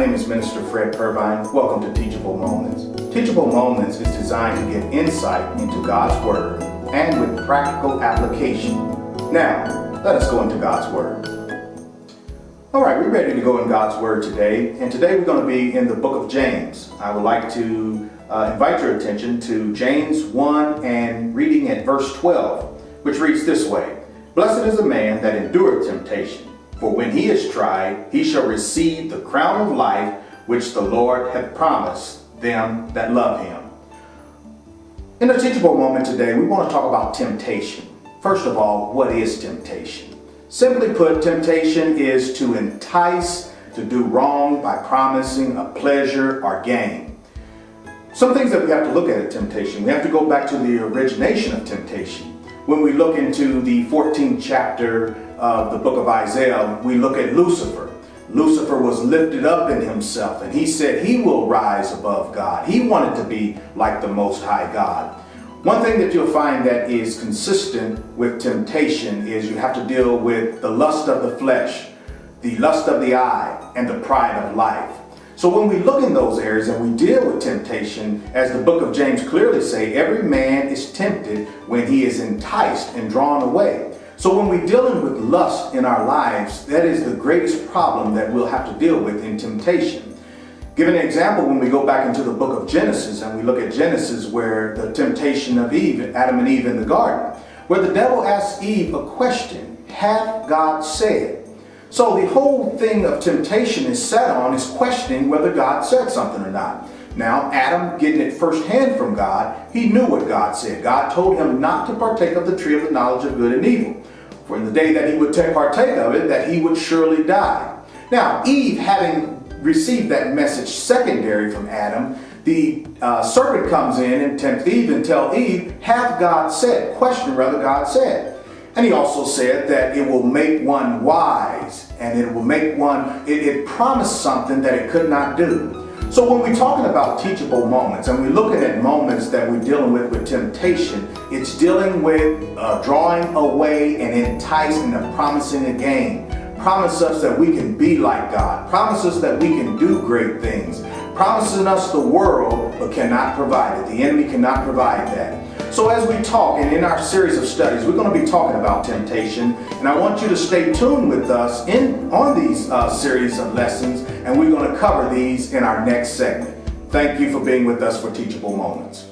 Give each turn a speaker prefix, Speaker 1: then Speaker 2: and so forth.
Speaker 1: name is Minister Fred Pervine. Welcome to Teachable Moments. Teachable Moments is designed to give insight into God's Word and with practical application. Now, let us go into God's Word. All right, we're ready to go in God's Word today, and today we're going to be in the book of James. I would like to invite your attention to James 1 and reading at verse 12, which reads this way: "Blessed is the man that endureth temptation, for when he is tried, he shall receive the crown of life which the Lord hath promised them that love him." In a teachable moment today, we want to talk about temptation. First of all, what is temptation? Simply put, temptation is to entice to do wrong by promising a pleasure or gain. Some things that we have to look at temptation. We have to go back to the origination of temptation. When we look into the 14th chapter of the book of Isaiah, we look at Lucifer. Lucifer was lifted up in himself, and he said he will rise above God. He wanted to be like the Most High God. One thing that you'll find that is consistent with temptation is you have to deal with the lust of the flesh, the lust of the eye, and the pride of life. So when we look in those areas and we deal with temptation, as the book of James clearly say, every man is tempted when he is enticed and drawn away. So when we're dealing with lust in our lives, that is the greatest problem that we'll have to deal with in temptation. Give an example when we go back into the book of Genesis and we look at Genesis, where the temptation of Eve, Adam and Eve in the garden, where the devil asked Eve a question: hath God said? So the whole thing of temptation is set on is questioning whether God said something or not. Now, Adam, getting it firsthand from God, he knew what God said. God told him not to partake of the tree of the knowledge of good and evil, for in the day that he would partake of it, that he would surely die. Now, Eve, having received that message secondary from Adam, the serpent comes in and tempts Eve and tells Eve, hath God said? Question whether God said. And he also said that it will make one wise, and it will make one, it promised something that it could not do. So when we're talking about teachable moments, and we're looking at moments that we're dealing with temptation, it's dealing with drawing away and enticing and promising a gain. Promise us that we can be like God. Promise us that we can do great things. Promising us the world, but cannot provide it. The enemy cannot provide that. So as we talk, and in our series of studies, we're going to be talking about temptation, and I want you to stay tuned with us on these series of lessons, and we're going to cover these in our next segment. Thank you for being with us for Teachable Moments.